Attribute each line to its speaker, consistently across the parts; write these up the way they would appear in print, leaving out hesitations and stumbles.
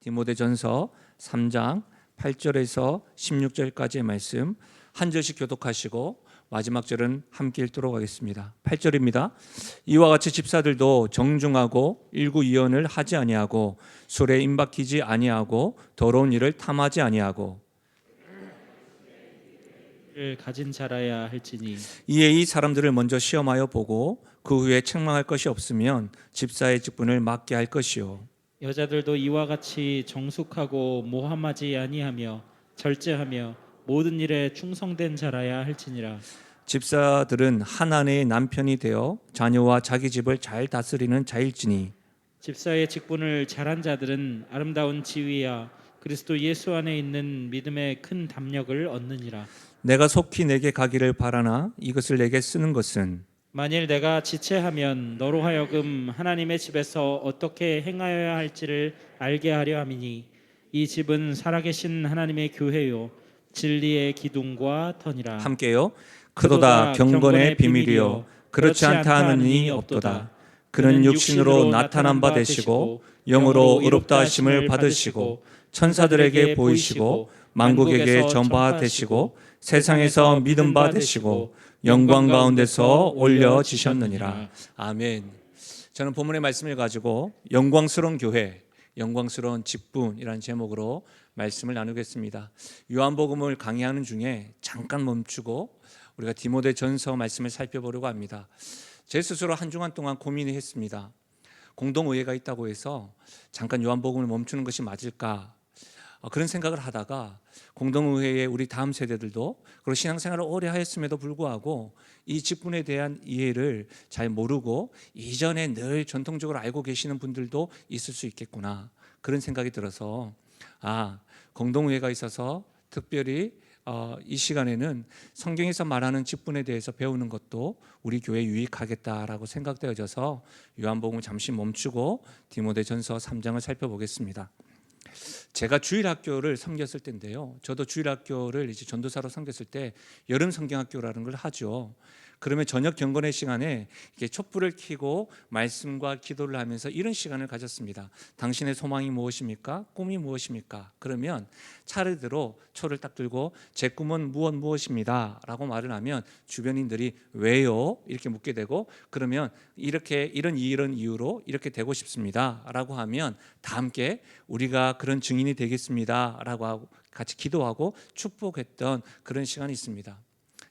Speaker 1: 디모데전서 3장 8절에서 16절까지의 말씀 한 절씩 교독하시고 마지막 절은 함께 읽도록 하겠습니다. 8절입니다. 이와 같이 집사들도 정중하고 일구이언을 하지 아니하고 술에 임박히지 아니하고 더러운 일을 탐하지 아니하고
Speaker 2: 를 가진 자라야 할지니
Speaker 1: 이에 이 사람들을 먼저 시험하여 보고 그 후에 책망할 것이 없으면 집사의 직분을 맡게 할 것이요
Speaker 2: 여자들도 이와 같이 정숙하고 모함하지 아니하며 절제하며 모든 일에 충성된 자라야 할지니라.
Speaker 1: 집사들은 한 아내의 남편이 되어 자녀와 자기 집을 잘 다스리는 자일지니
Speaker 2: 집사의 직분을 잘한 자들은 아름다운 지위야 그리스도 예수 안에 있는 믿음의 큰 담력을 얻느니라.
Speaker 1: 내가 속히 내게 가기를 바라나 이것을 내게 쓰는 것은
Speaker 2: 만일 내가 지체하면 너로 하여금 하나님의 집에서 어떻게 행하여야 할지를 알게 하려 함이니 이 집은 살아계신 하나님의 교회요 진리의 기둥과 터니라.
Speaker 1: 함께요. 그도다 경건의 비밀이요 그렇지 않다 하는 이 없도다. 그는 육신으로 나타난 바 되시고 영으로 의롭다 하심을 받으시고 천사들에게 보이시고 만국에게 전파 되시고 세상에서 믿음 바 되시고 영광 가운데서 올려지셨느니라. 아멘. 저는 본문의 말씀을 가지고 영광스러운 교회, 영광스러운 직분이라는 제목으로 말씀을 나누겠습니다. 요한복음을 강의하는 중에 잠깐 멈추고 우리가 디모데전서 말씀을 살펴보려고 합니다. 제 스스로 한 주간 동안 고민을 했습니다. 공동의회가 있다고 해서 잠깐 요한복음을 멈추는 것이 맞을까? 그런 생각을 하다가 공동의회의 우리 다음 세대들도 그리고 신앙생활을 오래 하였음에도 불구하고 이 직분에 대한 이해를 잘 모르고 이전에 늘 전통적으로 알고 계시는 분들도 있을 수 있겠구나 그런 생각이 들어서 공동의회가 있어서 특별히 이 시간에는 성경에서 말하는 직분에 대해서 배우는 것도 우리 교회에 유익하겠다라고 생각되어져서 요한복음을 잠시 멈추고 디모데전서 3장을 살펴보겠습니다. 제가 주일학교를 섬겼을 때인데요. 저도 주일학교를 이제 전도사로 섬겼을 때 여름 성경학교라는 걸 하죠. 그러면 저녁 경건의 시간에 이렇게 촛불을 켜고 말씀과 기도를 하면서 이런 시간을 가졌습니다. 당신의 소망이 무엇입니까? 꿈이 무엇입니까? 그러면 차례대로 초를 딱 들고 제 꿈은 무엇입니다 라고 말을 하면 주변인들이 왜요? 이렇게 묻게 되고 그러면 이렇게 이런 이유로 이렇게 되고 싶습니다 라고 하면 다 함께 우리가 그런 증인이 되겠습니다 라고 하고 같이 기도하고 축복했던 그런 시간이 있습니다.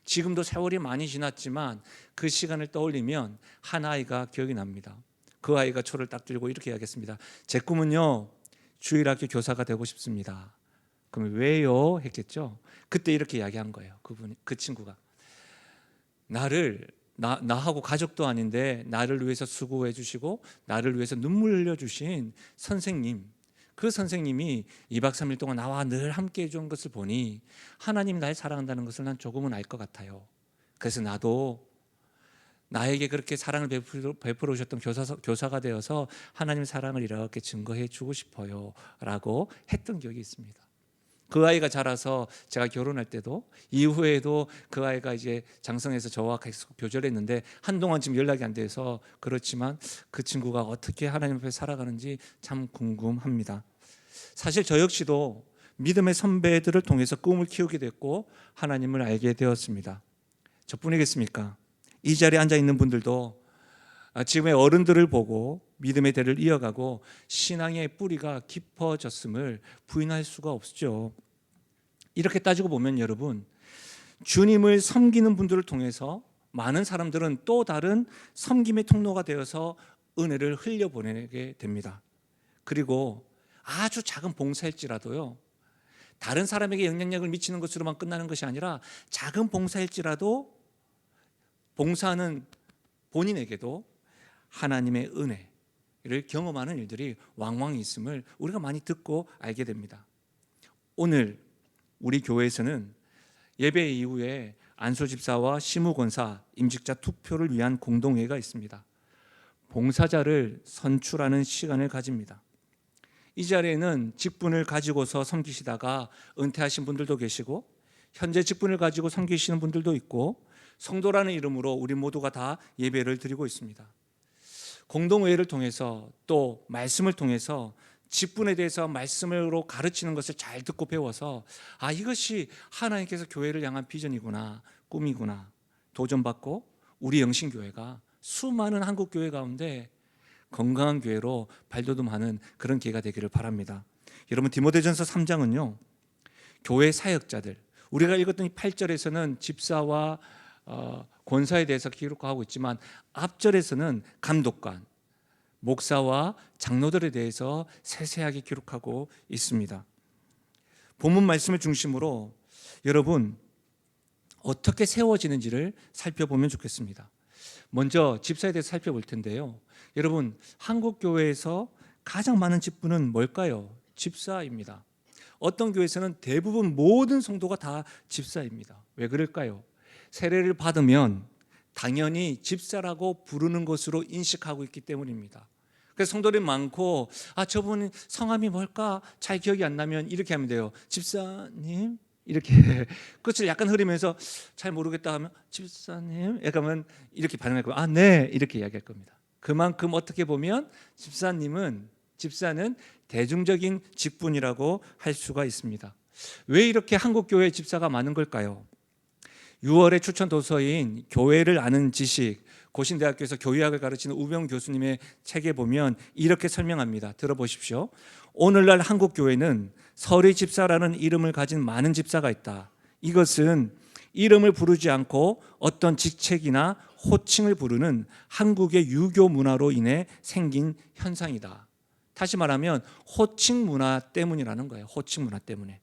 Speaker 1: 지금도 세월이 많이 지났지만 그 시간을 떠올리면 한 아이가 기억이 납니다. 그 아이가 초를 딱 들고 이렇게 이야기했습니다. 제 꿈은요 주일학교 교사가 되고 싶습니다. 그러면 왜요? 했겠죠. 그때 이렇게 이야기한 거예요. 그 친구가 나하고 가족도 아닌데 나를 위해서 수고해 주시고 나를 위해서 눈물 흘려 주신 선생님, 그 선생님이 2박 3일 동안 나와 늘 함께 해주는 것을 보니 하나님 날 사랑한다는 것을 난 조금은 알 것 같아요. 그래서 나도 나에게 그렇게 사랑을 베풀어 주셨던 교사가 되어서 하나님 사랑을 이렇게 증거해 주고 싶어요 라고 했던 기억이 있습니다. 그 아이가 자라서 제가 결혼할 때도 이후에도 그 아이가 이제 장성해서 저와 계속 교절했는데 한동안 지금 연락이 안 돼서 그렇지만 그 친구가 어떻게 하나님 앞에 살아가는지 참 궁금합니다. 사실 저 역시도 믿음의 선배들을 통해서 꿈을 키우게 됐고 하나님을 알게 되었습니다. 저뿐이겠습니까? 이 자리에 앉아 있는 분들도 지금의 어른들을 보고 믿음의 대를 이어가고 신앙의 뿌리가 깊어졌음을 부인할 수가 없죠. 이렇게 따지고 보면 여러분, 주님을 섬기는 분들을 통해서 많은 사람들은 또 다른 섬김의 통로가 되어서 은혜를 흘려보내게 됩니다. 그리고 아주 작은 봉사일지라도요, 다른 사람에게 영향력을 미치는 것으로만 끝나는 것이 아니라 작은 봉사일지라도 봉사하는 본인에게도 하나님의 은혜를 경험하는 일들이 왕왕 있음을 우리가 많이 듣고 알게 됩니다. 오늘 우리 교회에서는 예배 이후에 안수집사와 시무권사, 임직자 투표를 위한 공동회의가 있습니다. 봉사자를 선출하는 시간을 가집니다. 이 자리에는 직분을 가지고서 섬기시다가 은퇴하신 분들도 계시고 현재 직분을 가지고 섬기시는 분들도 있고 성도라는 이름으로 우리 모두가 다 예배를 드리고 있습니다. 공동회의를 통해서 또 말씀을 통해서 직분에 대해서 말씀으로 가르치는 것을 잘 듣고 배워서 이것이 하나님께서 교회를 향한 비전이구나, 꿈이구나 도전받고 우리 영신교회가 수많은 한국 교회 가운데 건강한 교회로 발돋움하는 그런 기회가 되기를 바랍니다. 여러분, 디모데전서 3장은요 교회 사역자들, 우리가 읽었던 8절에서는 집사와 권사에 대해서 기록하고 있지만 앞절에서는 감독관, 목사와 장로들에 대해서 세세하게 기록하고 있습니다. 본문 말씀을 중심으로 여러분 어떻게 세워지는지를 살펴보면 좋겠습니다. 먼저 집사에 대해서 살펴볼 텐데요. 여러분, 한국 교회에서 가장 많은 직분은 뭘까요? 집사입니다. 어떤 교회에서는 대부분 모든 성도가 다 집사입니다. 왜 그럴까요? 세례를 받으면 당연히 집사라고 부르는 것으로 인식하고 있기 때문입니다. 그래서 성도들이 많고 저분 성함이 뭘까 잘 기억이 안 나면 이렇게 하면 돼요. 집사님 이렇게 끝을 약간 흐리면서 잘 모르겠다 하면 집사님 약간 이렇게 반응할 거예요. 네 이렇게 이야기할 겁니다. 그만큼 어떻게 보면 집사는 대중적인 직분이라고 할 수가 있습니다. 왜 이렇게 한국 교회 집사가 많은 걸까요? 6월의 추천 도서인 교회를 아는 지식, 고신대학교에서 교회학을 가르치는 우병 교수님의 책에 보면 이렇게 설명합니다. 들어보십시오. 오늘날 한국 교회는 서리 집사라는 이름을 가진 많은 집사가 있다. 이것은 이름을 부르지 않고 어떤 직책이나 호칭을 부르는 한국의 유교 문화로 인해 생긴 현상이다. 다시 말하면 호칭 문화 때문이라는 거예요. 호칭 문화 때문에.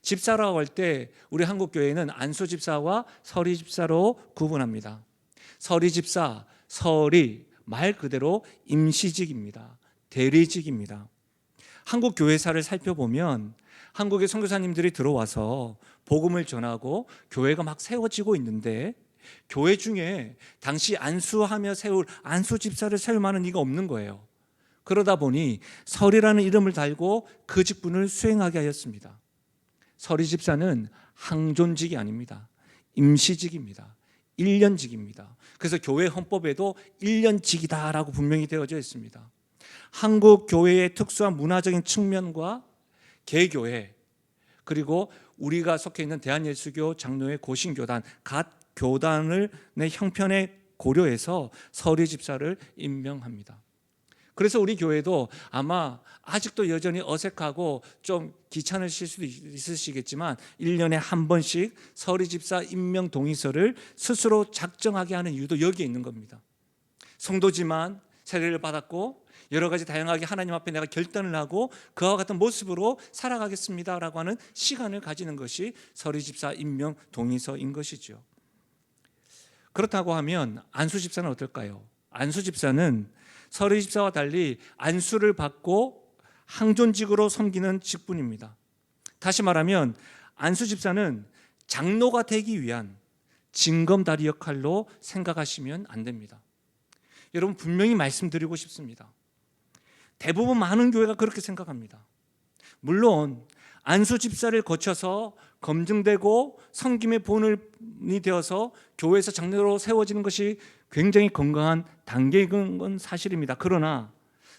Speaker 1: 집사라고 할 때 우리 한국 교회는 안수 집사와 서리 집사로 구분합니다. 서리 집사, 서리 말 그대로 임시직입니다. 대리직입니다. 한국 교회사를 살펴보면 한국의 선교사님들이 들어와서 복음을 전하고 교회가 막 세워지고 있는데 교회 중에 당시 안수하며 세울 안수 집사를 세울 만한 이가 없는 거예요. 그러다 보니 서리라는 이름을 달고 그 직분을 수행하게 하였습니다. 서리 집사는 항존직이 아닙니다. 임시직입니다. 1년직입니다. 그래서 교회 헌법에도 1년직이다라고 분명히 되어져 있습니다. 한국 교회의 특수한 문화적인 측면과 개교회, 그리고 우리가 속해 있는 대한예수교 장로회 고신교단 각 교단을 내 형편에 고려해서 서리 집사를 임명합니다. 그래서 우리 교회도 아마 아직도 여전히 어색하고 좀 귀찮으실 수도 있으시겠지만 1년에 한 번씩 서리 집사 임명 동의서를 스스로 작성하게 하는 이유도 여기에 있는 겁니다. 성도지만 세례를 받았고 여러 가지 다양하게 하나님 앞에 내가 결단을 하고 그와 같은 모습으로 살아가겠습니다라고 하는 시간을 가지는 것이 서리 집사 임명 동의서인 것이죠. 그렇다고 하면 안수 집사는 어떨까요? 안수 집사는 서리 집사와 달리 안수를 받고 항존직으로 섬기는 직분입니다. 다시 말하면 안수 집사는 장로가 되기 위한 징검다리 역할로 생각하시면 안 됩니다. 여러분, 분명히 말씀드리고 싶습니다. 대부분 많은 교회가 그렇게 생각합니다. 물론 안수 집사를 거쳐서 검증되고 섬김의 본이 되어서 교회에서 장로로 세워지는 것이 굉장히 건강한 단계인 건 사실입니다. 그러나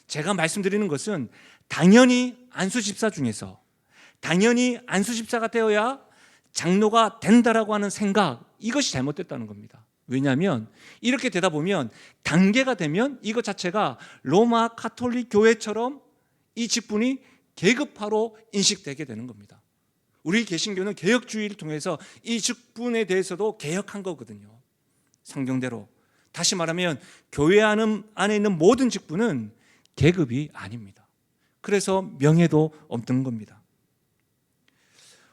Speaker 1: 제가 말씀드리는 것은 당연히 안수 집사 중에서 당연히 안수 집사가 되어야 장로가 된다라고 하는 생각, 이것이 잘못됐다는 겁니다. 왜냐하면 이렇게 되다 보면 단계가 되면 이것 자체가 로마 가톨릭 교회처럼 이 직분이 계급화로 인식되게 되는 겁니다. 우리 개신교는 개혁주의를 통해서 이 직분에 대해서도 개혁한 거거든요. 성경대로. 다시 말하면 교회 안에 있는 모든 직분은 계급이 아닙니다. 그래서 명예도 없는 겁니다.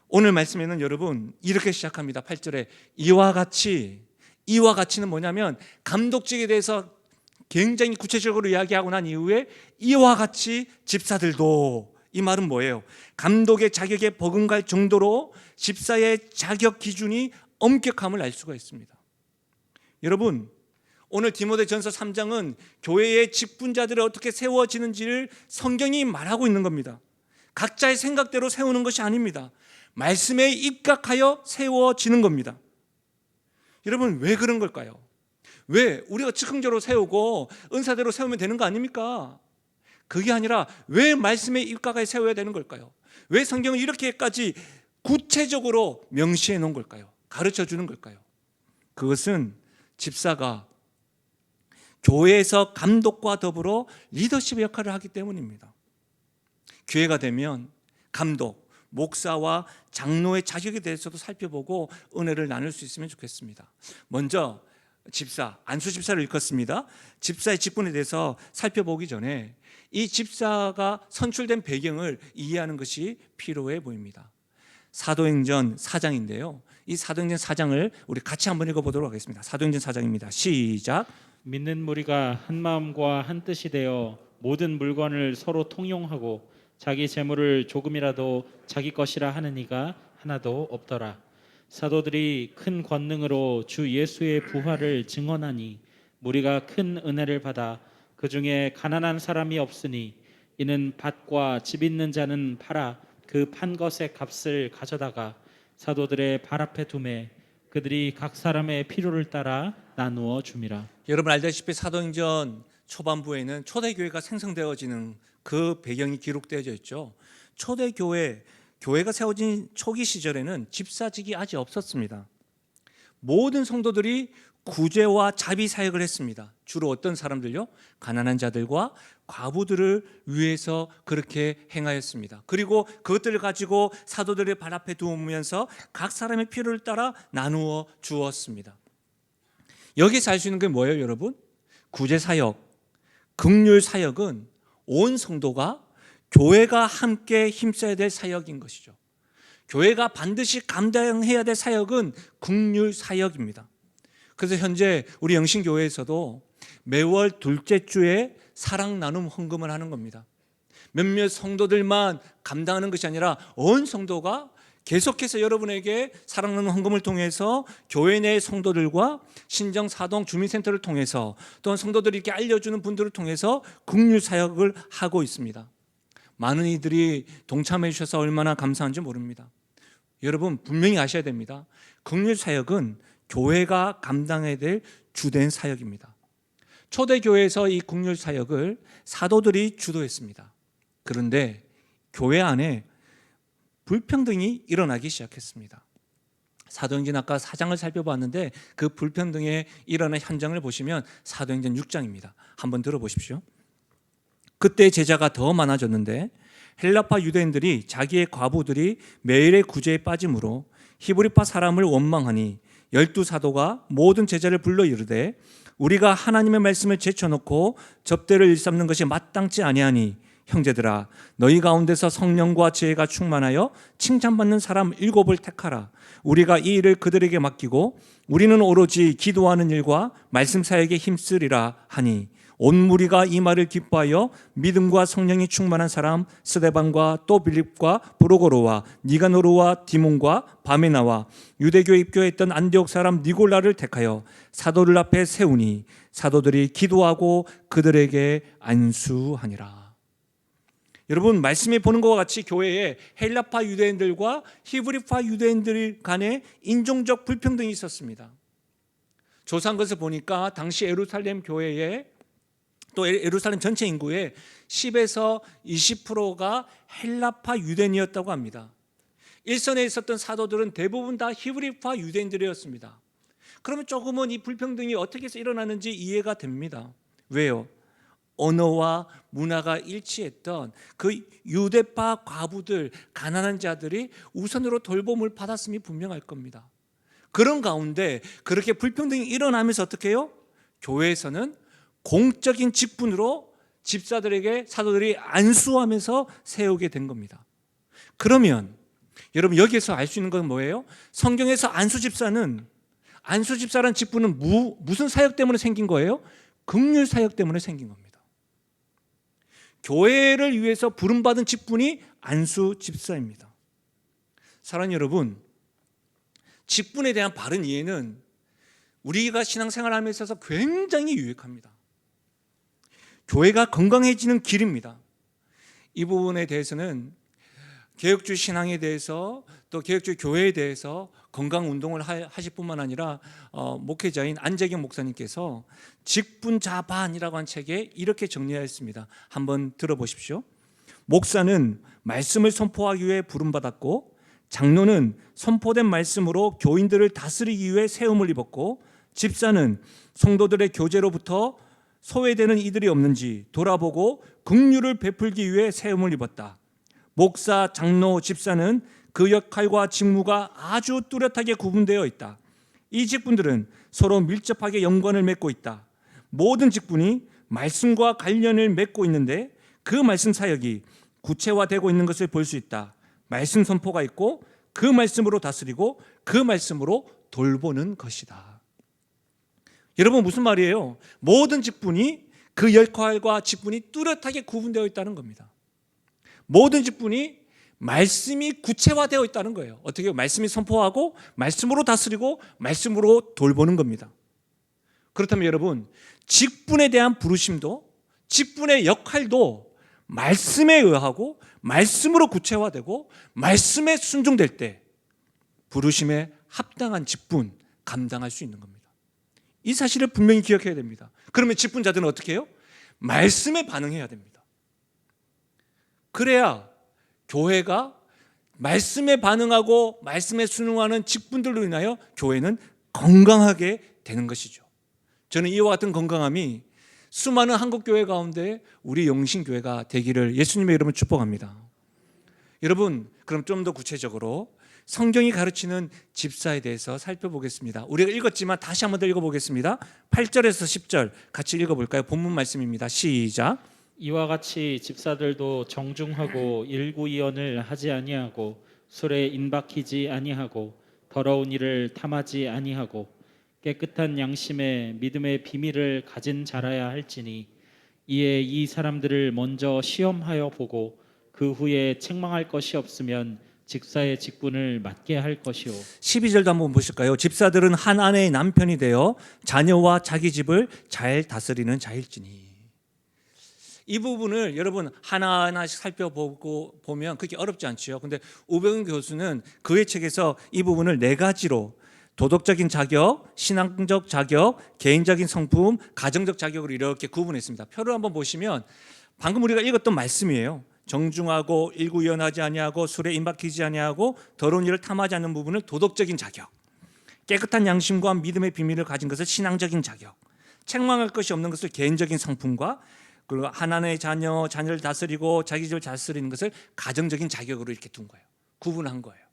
Speaker 1: 오늘 말씀에는 여러분 이렇게 시작합니다. 8절에 이와 같이는 뭐냐면 감독직에 대해서 굉장히 구체적으로 이야기하고 난 이후에 이와 같이 집사들도, 이 말은 뭐예요? 감독의 자격에 버금갈 정도로 집사의 자격 기준이 엄격함을 알 수가 있습니다. 여러분, 오늘 디모데전서 3장은 교회의 직분자들이 어떻게 세워지는지를 성경이 말하고 있는 겁니다. 각자의 생각대로 세우는 것이 아닙니다. 말씀에 입각하여 세워지는 겁니다. 여러분, 왜 그런 걸까요? 왜 우리가 즉흥적으로 세우고 은사대로 세우면 되는 거 아닙니까? 그게 아니라 왜 말씀의 입가에 세워야 되는 걸까요? 왜 성경을 이렇게까지 구체적으로 명시해 놓은 걸까요? 가르쳐 주는 걸까요? 그것은 집사가 교회에서 감독과 더불어 리더십의 역할을 하기 때문입니다. 기회가 되면 감독, 목사와 장로의 자격에 대해서도 살펴보고 은혜를 나눌 수 있으면 좋겠습니다. 먼저 집사, 안수 집사를 읽었습니다. 집사의 직분에 대해서 살펴보기 전에 이 집사가 선출된 배경을 이해하는 것이 필요해 보입니다. 사도행전 4장인데요. 이 사도행전 4장을 우리 같이 한번 읽어보도록 하겠습니다. 사도행전 4장입니다. 시작.
Speaker 2: 믿는 무리가 한 마음과 한 뜻이 되어 모든 물건을 서로 통용하고 자기 재물을 조금이라도 자기 것이라 하는 이가 하나도 없더라. 사도들이 큰 권능으로 주 예수의 부활을 증언하니 무리가 큰 은혜를 받아 그 중에 가난한 사람이 없으니 이는 밭과 집 있는 자는 팔아 그 판 것의 값을 가져다가 사도들의 발 앞에 두매 그들이 각 사람의 필요를 따라 나누어 줌이라.
Speaker 1: 여러분 알다시피 사도행전 초반부에는 초대교회가 생성되어지는 그 배경이 기록되어져 있죠. 초대교회가 세워진 초기 시절에는 집사직이 아직 없었습니다. 모든 성도들이 구제와 자비 사역을 했습니다. 주로 어떤 사람들요? 가난한 자들과 과부들을 위해서 그렇게 행하였습니다. 그리고 그것들을 가지고 사도들의 발 앞에 두면서 각 사람의 필요를 따라 나누어 주었습니다. 여기서 알 수 있는 게 뭐예요, 여러분? 구제 사역, 긍휼 사역은 온 성도가 교회가 함께 힘써야 될 사역인 것이죠. 교회가 반드시 감당해야 될 사역은 긍휼 사역입니다. 그래서 현재 우리 영신교회에서도 매월 둘째 주에 사랑 나눔 헌금을 하는 겁니다. 몇몇 성도들만 감당하는 것이 아니라 온 성도가 계속해서 여러분에게 사랑 나눔 헌금을 통해서 교회 내 성도들과 신정 사동 주민센터를 통해서 또는 성도들이 이렇게 알려주는 분들을 통해서 긍휼 사역을 하고 있습니다. 많은 이들이 동참해 주셔서 얼마나 감사한지 모릅니다. 여러분 분명히 아셔야 됩니다. 긍휼 사역은 교회가 감당해야 될 주된 사역입니다. 초대교회에서 이 긍휼 사역을 사도들이 주도했습니다. 그런데 교회 안에 불평등이 일어나기 시작했습니다. 사도행전 아까 4장을 살펴봤는데 그 불평등에 일어난 현장을 보시면 사도행전 6장입니다. 한번 들어보십시오. 그때 제자가 더 많아졌는데 헬라파 유대인들이 자기의 과부들이 매일의 구제에 빠짐으로 히브리파 사람을 원망하니 12사도가 모든 제자를 불러 이르되 우리가 하나님의 말씀을 제쳐놓고 접대를 일삼는 것이 마땅치 아니하니 형제들아 너희 가운데서 성령과 지혜가 충만하여 칭찬받는 사람 7을 택하라. 우리가 이 일을 그들에게 맡기고 우리는 오로지 기도하는 일과 말씀 사역에 힘쓰리라 하니 온 무리가 이 말을 기뻐하여 믿음과 성령이 충만한 사람 스데반과 또 빌립과 브로고로와 니가노르와 디몬과 바메나와 유대교에 입교했던 안디옥 사람 니골라를 택하여 사도들 앞에 세우니 사도들이 기도하고 그들에게 안수하니라. 여러분 말씀에 보는 것과 같이 교회에 헬라파 유대인들과 히브리파 유대인들 간에 인종적 불평등이 있었습니다. 조사한 것을 보니까 당시 예루살렘 교회에 또 예루살렘 전체 인구의 10에서 20%가 헬라파 유대인이었다고 합니다. 일선에 있었던 사도들은 대부분 다 히브리파 유대인들이었습니다. 그러면 조금은 이 불평등이 어떻게 해서 일어나는지 이해가 됩니다. 왜요? 언어와 문화가 일치했던 그 유대파 과부들, 가난한 자들이 우선으로 돌봄을 받았음이 분명할 겁니다. 그런 가운데 그렇게 불평등이 일어나면서 어떻게 해요? 교회에서는 공적인 직분으로 집사들에게 사도들이 안수하면서 세우게 된 겁니다. 그러면 여러분 여기에서 알 수 있는 건 뭐예요? 성경에서 안수집사라는 직분은 무슨 사역 때문에 생긴 거예요? 긍휼 사역 때문에 생긴 겁니다. 교회를 위해서 부름받은 직분이 안수집사입니다. 사랑하는 여러분, 직분에 대한 바른 이해는 우리가 신앙생활을 하면서 있어서 굉장히 유익합니다. 교회가 건강해지는 길입니다. 이 부분에 대해서는 개혁주의 신앙에 대해서 또 개혁주의 교회에 대해서 건강 운동을 하실 뿐만 아니라 목회자인 안재경 목사님께서 직분자반이라고 한 책에 이렇게 정리하였습니다. 한번 들어보십시오. 목사는 말씀을 선포하기 위해 부름받았고, 장로는 선포된 말씀으로 교인들을 다스리기 위해 세움을 입었고, 집사는 성도들의 교제로부터 소외되는 이들이 없는지 돌아보고 긍휼을 베풀기 위해 세움을 입었다. 목사, 장로, 집사는 그 역할과 직무가 아주 뚜렷하게 구분되어 있다. 이 직분들은 서로 밀접하게 연관을 맺고 있다. 모든 직분이 말씀과 관련을 맺고 있는데 그 말씀 사역이 구체화되고 있는 것을 볼 수 있다. 말씀 선포가 있고 그 말씀으로 다스리고 그 말씀으로 돌보는 것이다. 여러분, 무슨 말이에요? 모든 직분이 그 역할과 직분이 뚜렷하게 구분되어 있다는 겁니다. 모든 직분이 말씀이 구체화되어 있다는 거예요. 어떻게 말씀이 선포하고 말씀으로 다스리고 말씀으로 돌보는 겁니다. 그렇다면 여러분, 직분에 대한 부르심도, 직분의 역할도 말씀에 의하고 말씀으로 구체화되고 말씀에 순종될 때 부르심에 합당한 직분 감당할 수 있는 겁니다. 이 사실을 분명히 기억해야 됩니다. 그러면 직분자들은 어떻게 해요? 말씀에 반응해야 됩니다. 그래야 교회가 말씀에 반응하고 말씀에 순응하는 직분들로 인하여 교회는 건강하게 되는 것이죠. 저는 이와 같은 건강함이 수많은 한국 교회 가운데 우리 영신교회가 되기를 예수님의 이름으로 축복합니다. 여러분, 그럼 좀 더 구체적으로 성경이 가르치는 집사에 대해서 살펴보겠습니다. 우리가 읽었지만 다시 한번 더 읽어보겠습니다. 8절에서 10절 같이 읽어볼까요? 본문 말씀입니다. 시작.
Speaker 2: 이와 같이 집사들도 정중하고 일구이언을 하지 아니하고 술에 인박히지 아니하고 더러운 일을 탐하지 아니하고 깨끗한 양심에 믿음의 비밀을 가진 자라야 할지니, 이에 이 사람들을 먼저 시험하여 보고 그 후에 책망할 것이 없으면 집사의 직분을 맡게 할 것이요.
Speaker 1: 12절도 한번 보실까요? 집사들은 한 아내의 남편이 되어 자녀와 자기 집을 잘 다스리는 자일지니. 이 부분을 여러분 하나하나씩 살펴보고 보면 그렇게 어렵지 않지요. 근데 우병우 교수는 그의 책에서 이 부분을 4가지로 도덕적인 자격, 신앙적 자격, 개인적인 성품, 가정적 자격으로 이렇게 구분했습니다. 표를 한번 보시면 방금 우리가 읽었던 말씀이에요. 정중하고 일구이언하지 아니하고 술에 임박히지 아니하고 더러운 일을 탐하지 않는 부분을 도덕적인 자격, 깨끗한 양심과 믿음의 비밀을 가진 것을 신앙적인 자격, 책망할 것이 없는 것을 개인적인 성품과 그리고 하나님의 자녀를 다스리고 자기 집을 다스리는 것을 가정적인 자격으로 이렇게 둔 거예요. 구분한 거예요.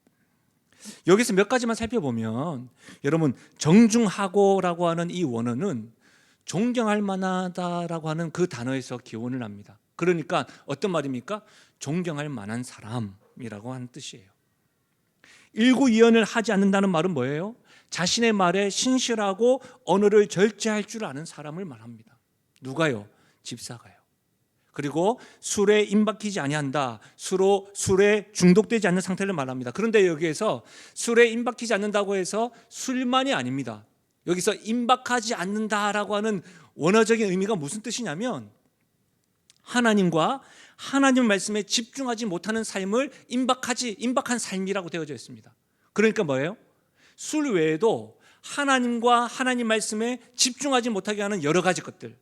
Speaker 1: 여기서 몇 가지만 살펴보면 여러분, 정중하고라고 하는 이 원어는 존경할 만하다라고 하는 그 단어에서 기원을 합니다. 그러니까 어떤 말입니까? 존경할 만한 사람이라고 하는 뜻이에요. 일구이언을 하지 않는다는 말은 뭐예요? 자신의 말에 신실하고 언어를 절제할 줄 아는 사람을 말합니다. 누가요? 집사가요. 그리고 술에 임박히지 아니한다. 술에 중독되지 않는 상태를 말합니다. 그런데 여기에서 술에 임박히지 않는다고 해서 술만이 아닙니다. 여기서 임박하지 않는다라고 하는 원어적인 의미가 무슨 뜻이냐면 하나님과 하나님 말씀에 집중하지 못하는 삶을 임박한 삶이라고 되어져 있습니다. 그러니까 뭐예요? 술 외에도 하나님과 하나님 말씀에 집중하지 못하게 하는 여러 가지 것들,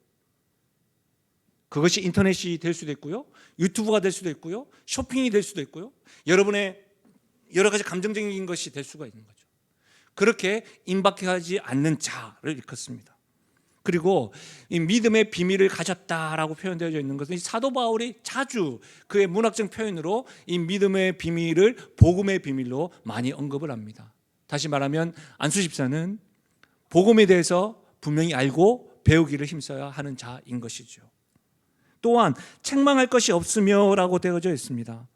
Speaker 1: 그것이 인터넷이 될 수도 있고요, 유튜브가 될 수도 있고요, 쇼핑이 될 수도 있고요, 여러분의 여러 가지 감정적인 것이 될 수가 있는 거죠. 그렇게 임박하지 않는 자를 일컫습니다. 그리고 이 믿음의 비밀을 가졌다라고 표현되어 있는 것은 사도 바울이 자주 그의 문학적 표현으로 이 믿음의 비밀을 복음의 비밀로 많이 언급을 합니다. 다시 말하면 안수 집사는 복음에 대해서 분명히 알고 배우기를 힘써야 하는 자인 것이죠. 또한 책망할 것이 없으며 라고 되어져 있습니다.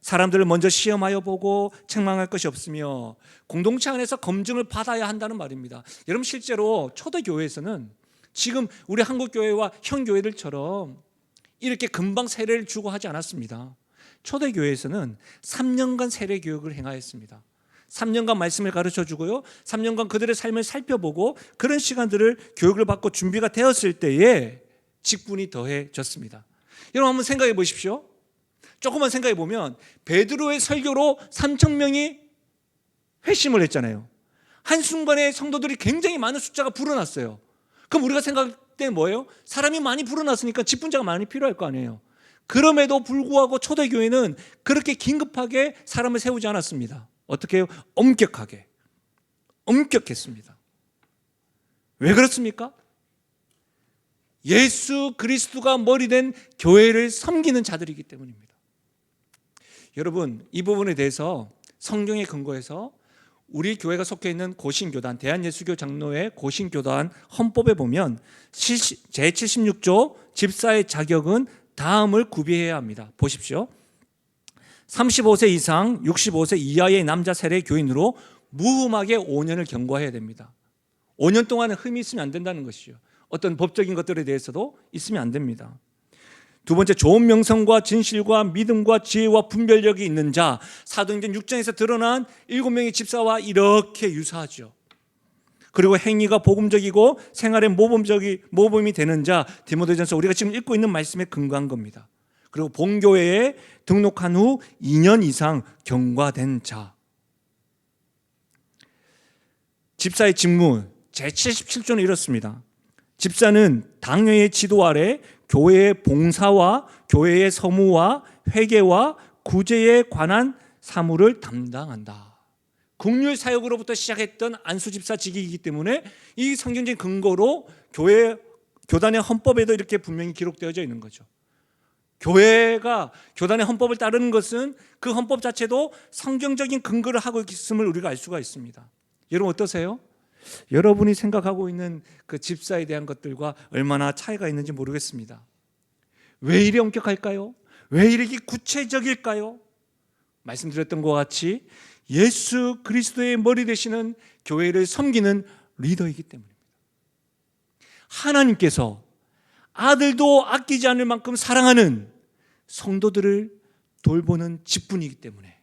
Speaker 1: 사람들을 먼저 시험하여 보고 책망할 것이 없으며 공동체 안에서 검증을 받아야 한다는 말입니다. 여러분, 실제로 초대교회에서는 지금 우리 한국교회와 형교회들처럼 이렇게 금방 세례를 주고 하지 않았습니다. 초대교회에서는 3년간 세례교육을 행하였습니다. 3년간 말씀을 가르쳐 주고요, 3년간 그들의 삶을 살펴보고 그런 시간들을 교육을 받고 준비가 되었을 때에 직분이 더해졌습니다. 여러분 한번 생각해 보십시오. 조금만 생각해 보면 베드로의 설교로 3,000명이 회심을 했잖아요. 한순간에 성도들이 굉장히 많은 숫자가 불어났어요. 그럼 우리가 생각할 때 뭐예요? 사람이 많이 불어났으니까 집분자가 많이 필요할 거 아니에요. 그럼에도 불구하고 초대교회는 그렇게 긴급하게 사람을 세우지 않았습니다. 어떻게 해요? 엄격했습니다. 왜 그렇습니까? 예수 그리스도가 머리된 교회를 섬기는 자들이기 때문입니다. 여러분, 이 부분에 대해서 성경에 근거해서 우리 교회가 속해 있는 고신교단, 대한예수교 장로회 고신교단 헌법에 보면 제76조 집사의 자격은 다음을 구비해야 합니다. 보십시오. 35세 이상 65세 이하의 남자 세례 교인으로 무흠하게 5년을 경과해야 됩니다. 5년 동안은 흠이 있으면 안 된다는 것이죠. 어떤 법적인 것들에 대해서도 있으면 안 됩니다. 두 번째, 좋은 명성과 진실과 믿음과 지혜와 분별력이 있는 자, 사도행전 6장에서 드러난 7명의 집사와 이렇게 유사하죠. 그리고 행위가 복음적이고 생활에 모범이 되는 자, 디모데전서 우리가 지금 읽고 있는 말씀에 근거한 겁니다. 그리고 본교회에 등록한 후 2년 이상 경과된 자. 집사의 직무 제77조는 이렇습니다. 집사는 당회의 지도 아래 교회의 봉사와 교회의 서무와 회계와 구제에 관한 사무를 담당한다. 국률 사역으로부터 시작했던 안수집사직이기 때문에 이 성경적인 근거로 교단의 헌법에도 이렇게 분명히 기록되어져 있는 거죠. 교회가 교단의 헌법을 따르는 것은 그 헌법 자체도 성경적인 근거를 하고 있음을 우리가 알 수가 있습니다. 여러분 어떠세요? 여러분이 생각하고 있는 그 집사에 대한 것들과 얼마나 차이가 있는지 모르겠습니다. 왜 이리 엄격할까요? 왜 이렇게 구체적일까요? 말씀드렸던 것 같이 예수 그리스도의 머리 되시는 교회를 섬기는 리더이기 때문입니다. 하나님께서 아들도 아끼지 않을 만큼 사랑하는 성도들을 돌보는 직분이기 때문에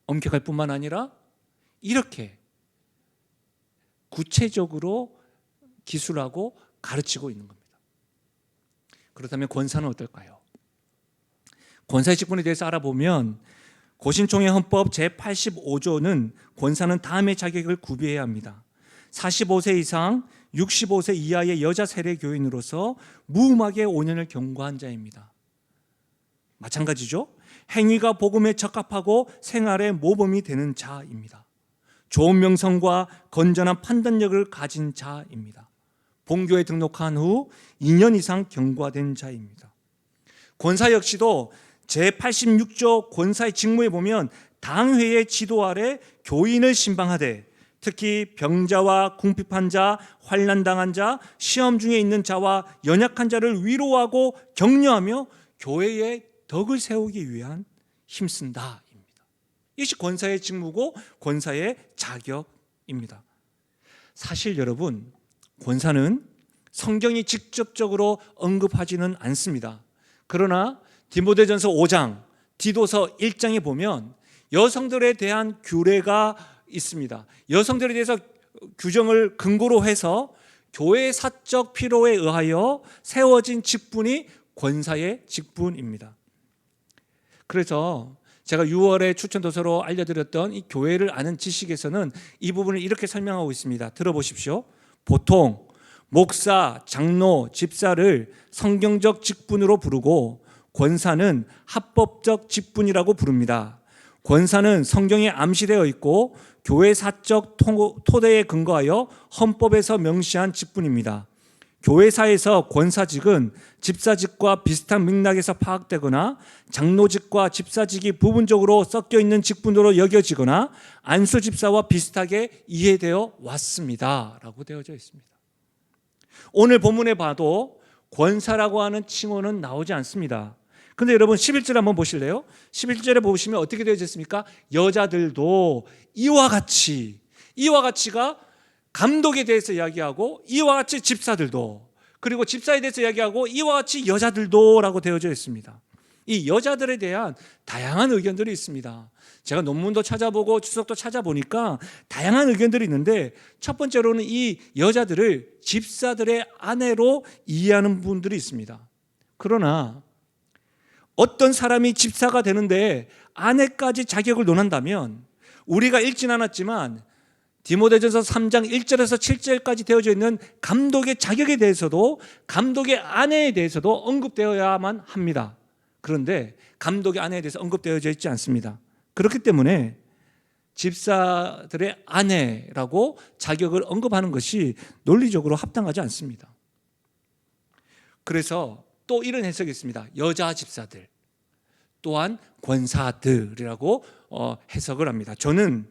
Speaker 1: 엄격할 뿐만 아니라 이렇게 구체적으로 기술하고 가르치고 있는 겁니다. 그렇다면 권사는 어떨까요? 권사의 직분에 대해서 알아보면 고신총회 헌법 제85조는 권사는 다음의 자격을 구비해야 합니다. 45세 이상 65세 이하의 여자 세례 교인으로서 무음하게 5년을 경과한 자입니다. 마찬가지죠. 행위가 복음에 적합하고 생활에 모범이 되는 자입니다. 좋은 명성과 건전한 판단력을 가진 자입니다. 본교에 등록한 후 2년 이상 경과된 자입니다. 권사 역시도 제86조 권사의 직무에 보면 당회의 지도 아래 교인을 신방하되 특히 병자와 궁핍한 자, 환난당한 자, 시험 중에 있는 자와 연약한 자를 위로하고 격려하며 교회의 덕을 세우기 위한 힘쓴다. 이것이 권사의 직무고 권사의 자격입니다. 사실 여러분, 권사는 성경이 직접적으로 언급하지는 않습니다. 그러나 디모데전서 5장, 디도서 1장에 보면 여성들에 대한 규례가 있습니다. 여성들에 대해서 규정을 근거로 해서 교회의 사적 필요에 의하여 세워진 직분이 권사의 직분입니다. 그래서 제가 6월에 추천도서로 알려드렸던 이 교회를 아는 지식에서는 이 부분을 이렇게 설명하고 있습니다. 들어보십시오. 보통 목사, 장로, 집사를 성경적 직분으로 부르고 권사는 합법적 직분이라고 부릅니다. 권사는 성경에 암시되어 있고 교회 사적 토대에 근거하여 헌법에서 명시한 직분입니다. 교회사에서 권사직은 집사직과 비슷한 맥락에서 파악되거나 장로직과 집사직이 부분적으로 섞여 있는 직분으로 여겨지거나 안수집사와 비슷하게 이해되어 왔습니다 라고 되어져 있습니다. 오늘 본문에 봐도 권사라고 하는 칭호는 나오지 않습니다. 그런데 여러분 11절 한번 보실래요? 11절에 보시면 어떻게 되어져 있습니까? 여자들도 이와 같이가 감독에 대해서 이야기하고 이와 같이 집사들도, 그리고 집사에 대해서 이야기하고 이와 같이 여자들도 라고 되어져 있습니다. 이 여자들에 대한 다양한 의견들이 있습니다. 제가 논문도 찾아보고 주석도 찾아보니까 다양한 의견들이 있는데 첫 번째로는 이 여자들을 집사들의 아내로 이해하는 분들이 있습니다. 그러나 어떤 사람이 집사가 되는데 아내까지 자격을 논한다면, 우리가 읽진 않았지만 디모데전서 3장 1절에서 7절까지 되어져 있는 감독의 자격에 대해서도 감독의 아내에 대해서도 언급되어야만 합니다. 그런데 감독의 아내에 대해서 언급되어져 있지 않습니다. 그렇기 때문에 집사들의 아내라고 자격을 언급하는 것이 논리적으로 합당하지 않습니다. 그래서 또 이런 해석이 있습니다. 여자 집사들 또한 권사들이라고 해석을 합니다. 저는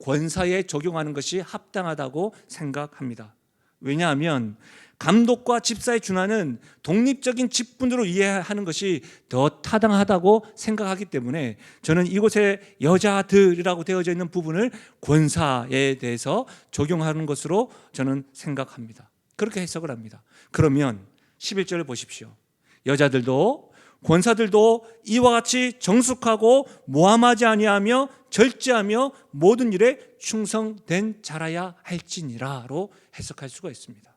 Speaker 1: 권사에 적용하는 것이 합당하다고 생각합니다. 왜냐하면 감독과 집사의 준하는 독립적인 직분으로 이해하는 것이 더 타당하다고 생각하기 때문에 저는 이곳에 여자들이라고 되어져 있는 부분을 권사에 대해서 적용하는 것으로 저는 생각합니다. 그렇게 해석을 합니다. 그러면 11절을 보십시오. 여자들도 권사들도 이와 같이 정숙하고 모함하지 아니하며 절제하며 모든 일에 충성된 자라야 할지니라로 해석할 수가 있습니다.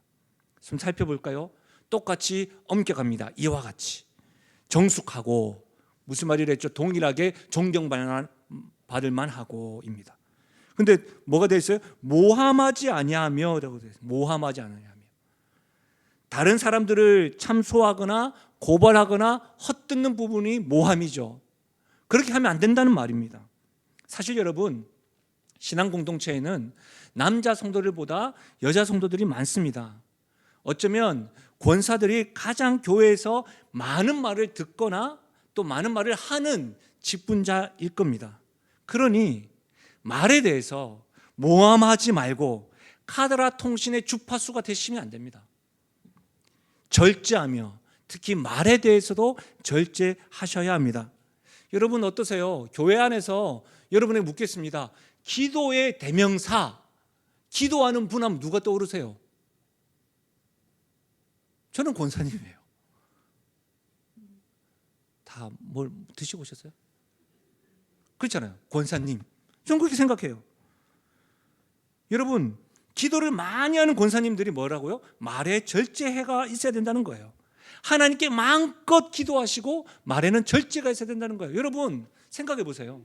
Speaker 1: 좀 살펴볼까요? 똑같이 엄격합니다. 이와 같이 정숙하고, 무슨 말이랬죠? 동일하게 존경받을 만하고입니다. 근데 뭐가 되어 있어요? 모함하지 아니하며라고 되어 있어요. 모함하지 아니하며. 다른 사람들을 참소하거나 고발하거나 헛뜯는 부분이 모함이죠. 그렇게 하면 안 된다는 말입니다. 사실 여러분, 신앙 공동체에는 남자 성도들보다 여자 성도들이 많습니다. 어쩌면 권사들이 가장 교회에서 많은 말을 듣거나 또 많은 말을 하는 직분자일 겁니다. 그러니 말에 대해서 모함하지 말고 카더라 통신의 주파수가 되시면 안 됩니다. 절제하며 특히 말에 대해서도 절제하셔야 합니다. 여러분 어떠세요? 교회 안에서 여러분에게 묻겠습니다. 기도의 대명사, 기도하는 분 하면 누가 떠오르세요? 저는 권사님이에요. 다 뭘 드시고 오셨어요? 그렇잖아요. 권사님. 저는 그렇게 생각해요. 여러분, 기도를 많이 하는 권사님들이 뭐라고요? 말에 절제해가 있어야 된다는 거예요. 하나님께 마음껏 기도하시고 말에는 절제가 있어야 된다는 거예요. 여러분 생각해 보세요.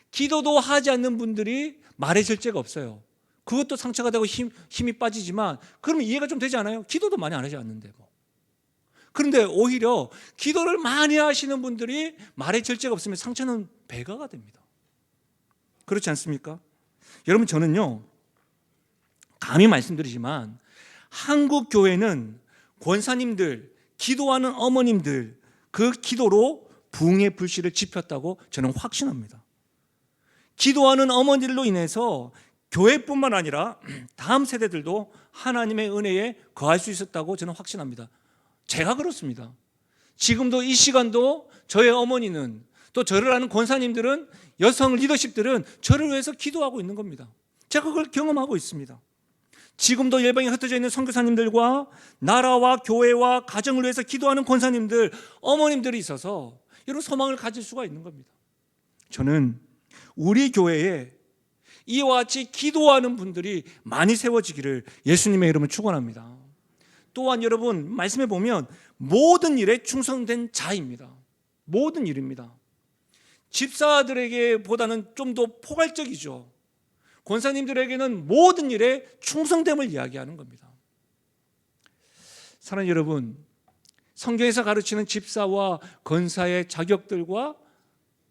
Speaker 1: 기도도 하지 않는 분들이 말에 절제가 없어요. 그것도 상처가 되고 힘이 빠지지만, 그러면 이해가 좀 되지 않아요? 기도도 많이 안 하지 않는데 뭐. 그런데 오히려 기도를 많이 하시는 분들이 말에 절제가 없으면 상처는 배가가 됩니다. 그렇지 않습니까? 여러분 저는요, 감히 말씀드리지만 한국 교회는 권사님들, 기도하는 어머님들 그 기도로 부흥의 불씨를 지폈다고 저는 확신합니다. 기도하는 어머니들로 인해서 교회뿐만 아니라 다음 세대들도 하나님의 은혜에 거할 수 있었다고 저는 확신합니다. 제가 그렇습니다. 지금도 이 시간도 저의 어머니는, 또 저를 아는 권사님들은, 여성 리더십들은 저를 위해서 기도하고 있는 겁니다. 제가 그걸 경험하고 있습니다. 지금도 열방에 흩어져 있는 선교사님들과 나라와 교회와 가정을 위해서 기도하는 권사님들, 어머님들이 있어서 이런 소망을 가질 수가 있는 겁니다. 저는 우리 교회에 이와 같이 기도하는 분들이 많이 세워지기를 예수님의 이름으로 축원합니다. 또한 여러분 말씀해 보면 모든 일에 충성된 자입니다. 모든 일입니다. 집사들에게 보다는 좀 더 포괄적이죠. 권사님들에게는 모든 일에 충성됨을 이야기하는 겁니다. 사랑하는 여러분, 성경에서 가르치는 집사와 권사의 자격들과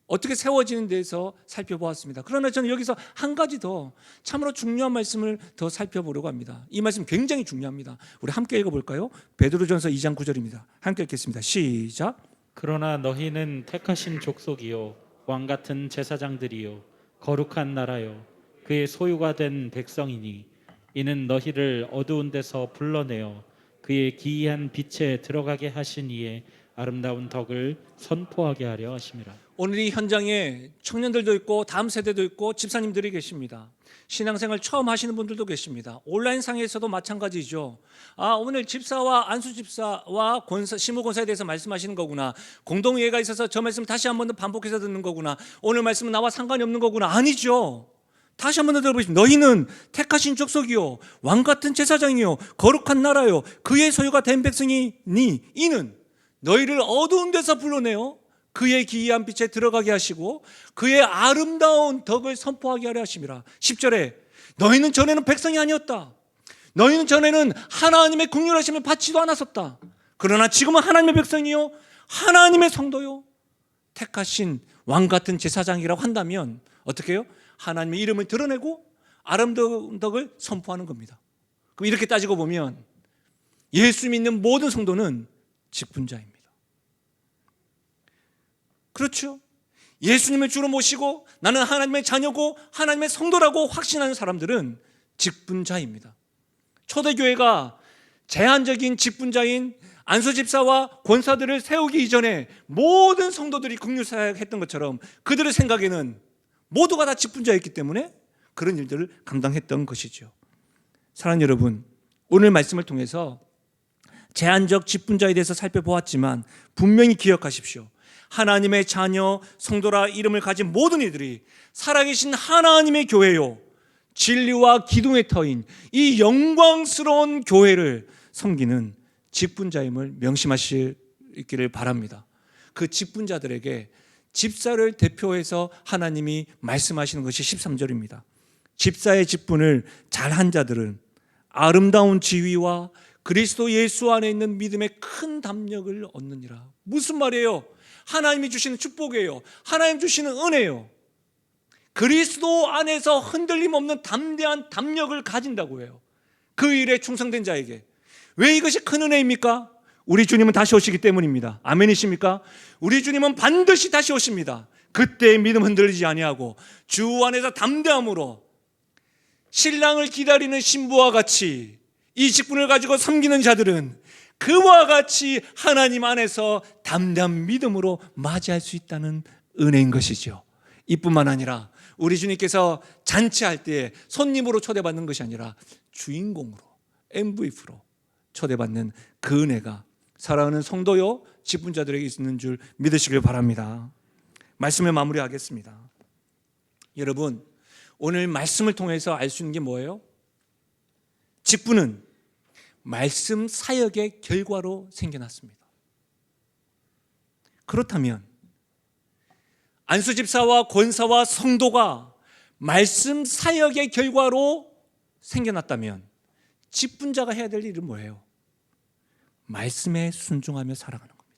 Speaker 1: 어떻게 세워지는 데서 살펴보았습니다. 그러나 저는 여기서 한 가지 더 참으로 중요한 말씀을 더 살펴보려고 합니다. 이 말씀 굉장히 중요합니다. 우리 함께 읽어볼까요? 베드로전서 2장 9절입니다. 함께 읽겠습니다. 시작.
Speaker 2: 그러나 너희는 택하신 족속이요 왕같은 제사장들이요 거룩한 나라요 그의 소유가 된 백성이니 이는 너희를 어두운 데서 불러내어 그의 기이한 빛에 들어가게 하신 이의 아름다운 덕을 선포하게 하려 하심이라.
Speaker 1: 오늘 이 현장에 청년들도 있고 다음 세대도 있고 집사님들이 계십니다. 신앙생활 처음 하시는 분들도 계십니다. 온라인상에서도 마찬가지죠. 오늘 집사와 안수 집사와 시무 권사에 대해서 말씀하시는 거구나. 공동회의가 있어서 저 말씀 다시 한 번 더 반복해서 듣는 거구나. 오늘 말씀은 나와 상관이 없는 거구나. 아니죠. 다시 한 번 더 들어보십시오. 너희는 택하신 족속이요 왕같은 제사장이요 거룩한 나라요 그의 소유가 된 백성이니 이는 너희를 어두운 데서 불러내어 그의 기이한 빛에 들어가게 하시고 그의 아름다운 덕을 선포하게 하려 하심이라. 10절에 너희는 전에는 백성이 아니었다. 너희는 전에는 하나님의 긍휼하심을 받지도 않았었다. 그러나 지금은 하나님의 백성이요 하나님의 성도요 택하신 왕 같은 제사장이라고 한다면 어떻게 해요? 하나님의 이름을 드러내고 아름다운 덕을 선포하는 겁니다. 그럼 이렇게 따지고 보면 예수 믿는 모든 성도는 직분자입니다. 그렇죠? 예수님을 주로 모시고 나는 하나님의 자녀고 하나님의 성도라고 확신하는 사람들은 직분자입니다. 초대교회가 제한적인 직분자인 안수집사와 권사들을 세우기 이전에 모든 성도들이 긍휼사역했던 것처럼 그들의 생각에는 모두가 다 직분자였기 때문에 그런 일들을 감당했던 것이죠. 사랑하는 여러분, 오늘 말씀을 통해서 제한적 직분자에 대해서 살펴보았지만 분명히 기억하십시오. 하나님의 자녀, 성도라 이름을 가진 모든 이들이 살아계신 하나님의 교회요 진리와 기둥의 터인 이 영광스러운 교회를 섬기는 직분자임을 명심하시기를 바랍니다. 그 직분자들에게 집사를 대표해서 하나님이 말씀하시는 것이 13절입니다. 집사의 직분을 잘한 자들은 아름다운 지위와 그리스도 예수 안에 있는 믿음의 큰 담력을 얻느니라. 무슨 말이에요? 하나님이 주시는 축복이에요. 하나님 주시는 은혜예요. 그리스도 안에서 흔들림 없는 담대한 담력을 가진다고 해요. 그 일에 충성된 자에게. 왜 이것이 큰 은혜입니까? 우리 주님은 다시 오시기 때문입니다. 아멘이십니까? 우리 주님은 반드시 다시 오십니다. 그때 믿음 흔들리지 아니하고 주 안에서 담대함으로 신랑을 기다리는 신부와 같이 이 직분을 가지고 섬기는 자들은 그와 같이 하나님 안에서 담대한 믿음으로 맞이할 수 있다는 은혜인 것이죠. 이뿐만 아니라 우리 주님께서 잔치할 때 손님으로 초대받는 것이 아니라 주인공으로 MVP로 초대받는 그 은혜가 사랑하는 성도요 직분자들에게 있는 줄 믿으시길 바랍니다. 말씀을 마무리하겠습니다. 여러분, 오늘 말씀을 통해서 알 수 있는 게 뭐예요? 직분은 말씀 사역의 결과로 생겨났습니다. 그렇다면 안수집사와 권사와 성도가 말씀 사역의 결과로 생겨났다면 직분자가 해야 될 일은 뭐예요? 말씀에 순종하며 살아가는 겁니다.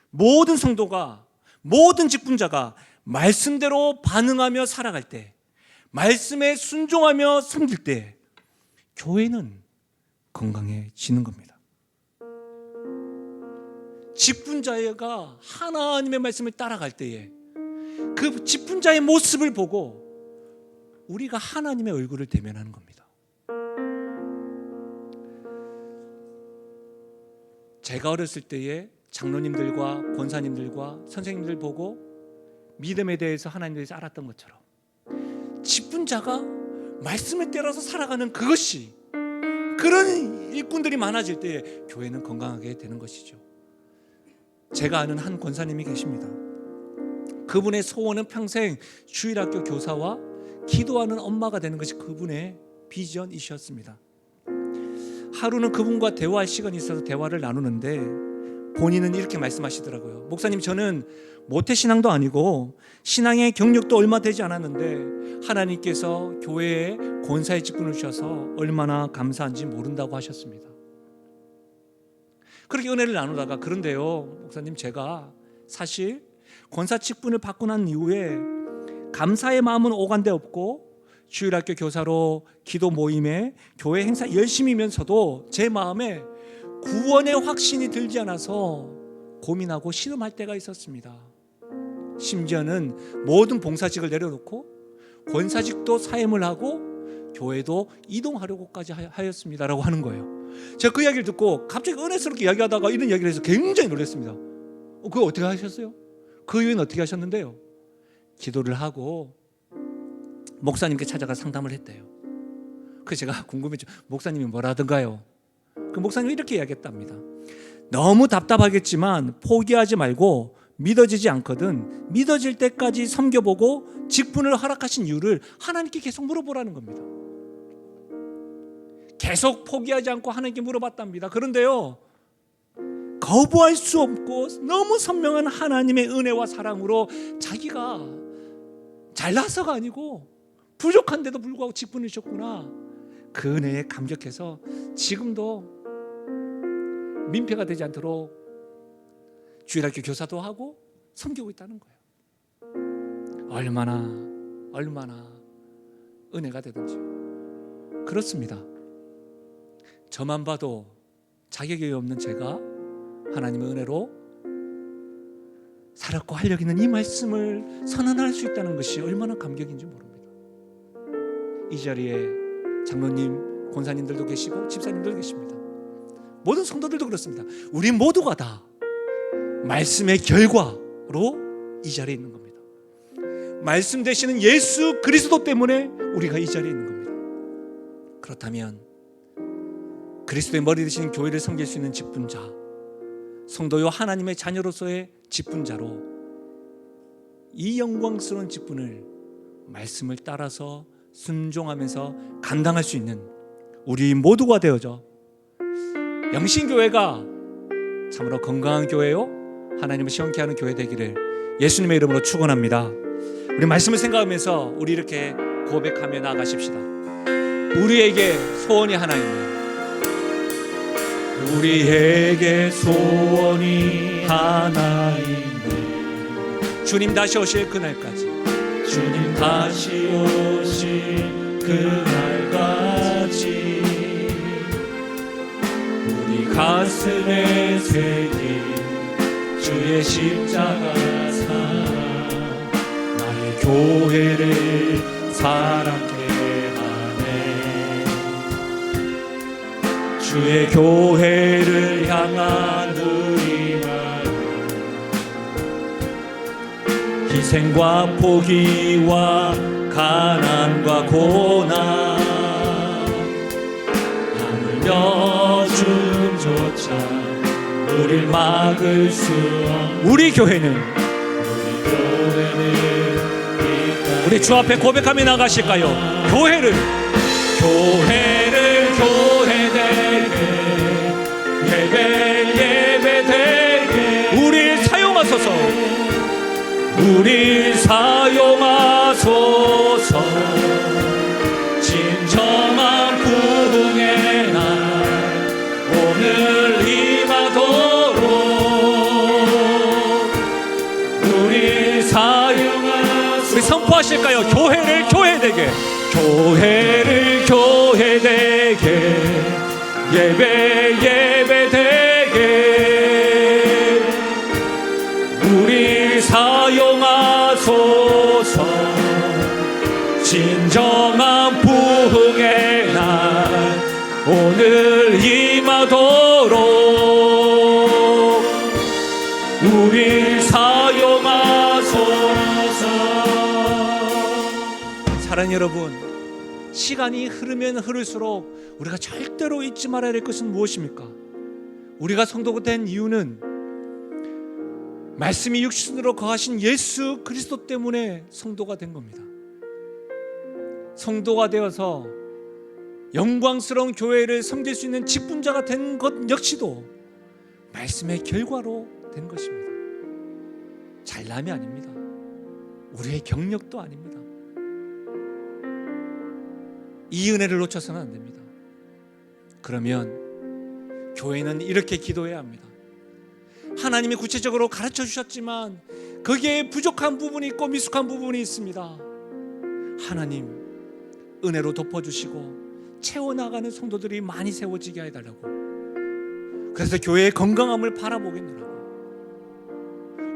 Speaker 1: 모든 성도가, 모든 직분자가 말씀대로 반응하며 살아갈 때, 말씀에 순종하며 섬길 때 교회는 건강해지는 겁니다. 직분자가 하나님의 말씀을 따라갈 때에 그 직분자의 모습을 보고 우리가 하나님의 얼굴을 대면하는 겁니다. 제가 어렸을 때에 장로님들과 권사님들과 선생님들 보고 믿음에 대해서 하나님에 대해서 알았던 것처럼 직분자가 말씀에 따라서 살아가는 그것이, 그런 일꾼들이 많아질 때 교회는 건강하게 되는 것이죠. 제가 아는 한 권사님이 계십니다. 그분의 소원은 평생 주일학교 교사와 기도하는 엄마가 되는 것이 그분의 비전이셨습니다. 하루는 그분과 대화할 시간이 있어서 대화를 나누는데 본인은 이렇게 말씀하시더라고요. 목사님, 저는 모태신앙도 아니고 신앙의 경력도 얼마 되지 않았는데 하나님께서 교회에 권사의 직분을 주셔서 얼마나 감사한지 모른다고 하셨습니다. 그렇게 은혜를 나누다가, 그런데요 목사님, 제가 사실 권사 직분을 받고 난 이후에 감사의 마음은 오간데 없고 주일학교 교사로 기도 모임에 교회 행사 열심히면서도 제 마음에 구원의 확신이 들지 않아서 고민하고 신음할 때가 있었습니다. 심지어는 모든 봉사직을 내려놓고 권사직도 사임을 하고 교회도 이동하려고까지 하였습니다라고 하는 거예요. 제가 그 이야기를 듣고 갑자기 은혜스럽게 이야기하다가 이런 이야기를 해서 굉장히 놀랐습니다. 그거 어떻게 하셨어요? 그 이후에는 어떻게 하셨는데요? 기도를 하고 목사님께 찾아가 상담을 했대요. 그래서 제가 궁금했죠. 목사님이 뭐라 하던가요? 그 목사님이 이렇게 이야기했답니다. 너무 답답하겠지만 포기하지 말고 믿어지지 않거든 믿어질 때까지 섬겨보고 직분을 허락하신 이유를 하나님께 계속 물어보라는 겁니다. 계속 포기하지 않고 하나님께 물어봤답니다. 그런데요, 거부할 수 없고 너무 선명한 하나님의 은혜와 사랑으로 자기가 잘나서가 아니고 부족한데도 불구하고 직분을 주셨구나, 그 은혜에 감격해서 지금도 민폐가 되지 않도록 주일학교 교사도 하고 섬기고 있다는 거예요. 얼마나 은혜가 되든지. 그렇습니다. 저만 봐도 자격이 없는 제가 하나님의 은혜로 살았고 활력 있는 이 말씀을 선언할 수 있다는 것이 얼마나 감격인지 모릅니다. 이 자리에 장로님, 권사님들도 계시고 집사님들도 계십니다. 모든 성도들도 그렇습니다. 우리 모두가 다 말씀의 결과로 이 자리에 있는 겁니다. 말씀 되시는 예수 그리스도 때문에 우리가 이 자리에 있는 겁니다. 그렇다면 그리스도의 머리 되신 교회를 섬길 수 있는 직분자, 성도요 하나님의 자녀로서의 직분자로 이 영광스러운 직분을 말씀을 따라서 순종하면서 감당할 수 있는 우리 모두가 되어져 영신교회가 참으로 건강한 교회요 하나님을 시원케 하는 교회 되기를 예수님의 이름으로 축원합니다. 우리 말씀을 생각하면서 우리 이렇게 고백하며 나아가십시다. 우리에게 소원이 하나 있네요. 우리에게 소원이 하나 있네. 주님 다시 오실 그날까지, 주님 다시 오실 그날까지 우리 가슴에 새긴 주의 십자가 사랑, 나의 교회를 사랑해 하네. 주의 교회를 향한 우리 마음, 희생과 포기와 가난과 고난, 하물며 죽음조차 우릴 막을 수 없는 우리 교회는 우리 주 앞에 고백하며 나가실까요? 교회를 교회되게, 예배되게 우릴 사용하소서, 우릴 사용하소서. 진정한 부흥의 날 오늘 임하도록 우릴 사용하소서. 우리 선포하실까요? 교회를 교회되게, 교회를 교회되게, 예배되게 우리 사용하소서. 진정한 부흥의 날 오늘 임하도록 우리 사용하소서. 사랑하는 여러분, 시간이 흐르면 흐를수록 우리가 절대로 잊지 말아야 될 것은 무엇입니까? 우리가 성도가 된 이유는 말씀이 육신으로 거하신 예수 그리스도 때문에 성도가 된 겁니다. 성도가 되어서 영광스러운 교회를 섬길 수 있는 직분자가 된 것 역시도 말씀의 결과로 된 것입니다. 잘남이 아닙니다. 우리의 경력도 아닙니다. 이 은혜를 놓쳐서는 안 됩니다. 그러면 교회는 이렇게 기도해야 합니다. 하나님이 구체적으로 가르쳐 주셨지만 거기에 부족한 부분이 있고 미숙한 부분이 있습니다. 하나님 은혜로 덮어주시고 채워나가는 성도들이 많이 세워지게 해달라고, 그래서 교회의 건강함을 바라보겠노라고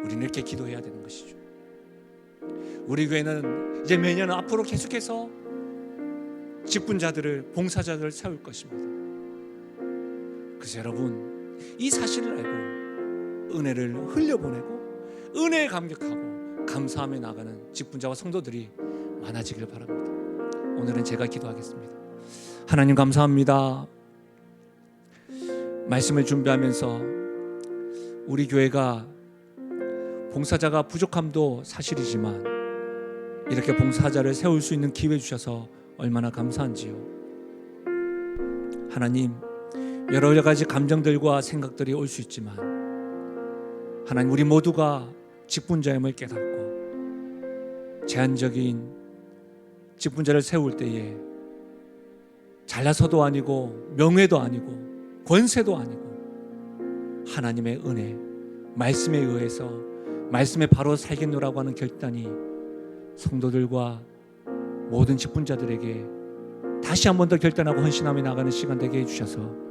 Speaker 1: 우리는 이렇게 기도해야 되는 것이죠. 우리 교회는 이제 매년 앞으로 계속해서 직분자들을, 봉사자들을 세울 것입니다. 그래서 여러분 이 사실을 알고 은혜를 흘려보내고 은혜에 감격하고 감사하며 나가는 직분자와 성도들이 많아지길 바랍니다. 오늘은 제가 기도하겠습니다. 하나님 감사합니다. 말씀을 준비하면서 우리 교회가 봉사자가 부족함도 사실이지만 이렇게 봉사자를 세울 수 있는 기회 주셔서 얼마나 감사한지요. 하나님, 여러 가지 감정들과 생각들이 올 수 있지만 하나님, 우리 모두가 직분자임을 깨닫고 제한적인 직분자를 세울 때에 잘나서도 아니고 명예도 아니고 권세도 아니고 하나님의 은혜, 말씀에 의해서 말씀에 바로 살겠노라고 하는 결단이 성도들과 모든 직분자들에게 다시 한 번 더 결단하고 헌신하며 나가는 시간 되게 해주셔서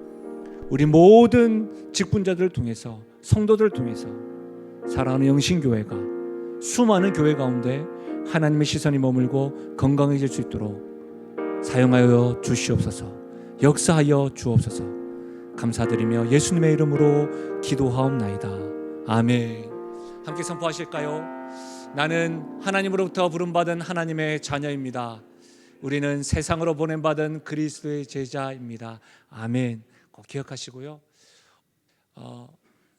Speaker 1: 우리 모든 직분자들을 통해서, 성도들을 통해서 사랑하는 영신교회가 수많은 교회 가운데 하나님의 시선이 머물고 건강해질 수 있도록 사용하여 주시옵소서. 역사하여 주옵소서. 감사드리며 예수님의 이름으로 기도하옵나이다. 아멘. 함께 선포하실까요? 나는 하나님으로부터 부름받은 하나님의 자녀입니다. 우리는 세상으로 보냄받은 그리스도의 제자입니다. 아멘. 꼭 기억하시고요.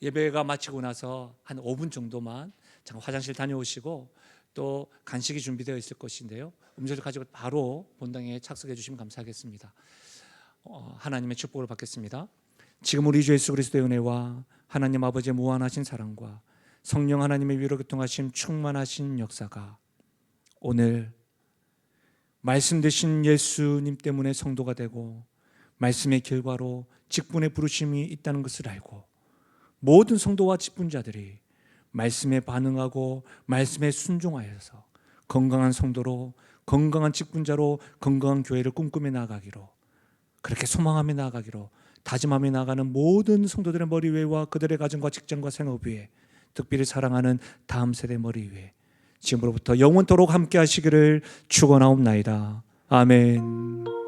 Speaker 1: 예배가 마치고 나서 한 5분 정도만 잠깐 화장실 다녀오시고 또 간식이 준비되어 있을 것인데요. 음료를 가지고 바로 본당에 착석해 주시면 감사하겠습니다. 하나님의 축복을 받겠습니다. 지금 우리 주 예수 그리스도의 은혜와 하나님 아버지의 무한하신 사랑과 성령 하나님의 위로 교통하심 충만하신 역사가 오늘 말씀 되신 예수님 때문에 성도가 되고 말씀의 결과로 직분의 부르심이 있다는 것을 알고 모든 성도와 직분자들이 말씀에 반응하고 말씀에 순종하여서 건강한 성도로, 건강한 직분자로, 건강한 교회를 꿈꾸며 나아가기로, 그렇게 소망하며 나아가기로 다짐하며 나아가는 모든 성도들의 머리 위에와 그들의 가정과 직장과 생업 위에, 특별히 사랑하는 다음 세대 머리 위에 지금으로부터 영원토록 함께 하시기를 축원하옵나이다. 아멘.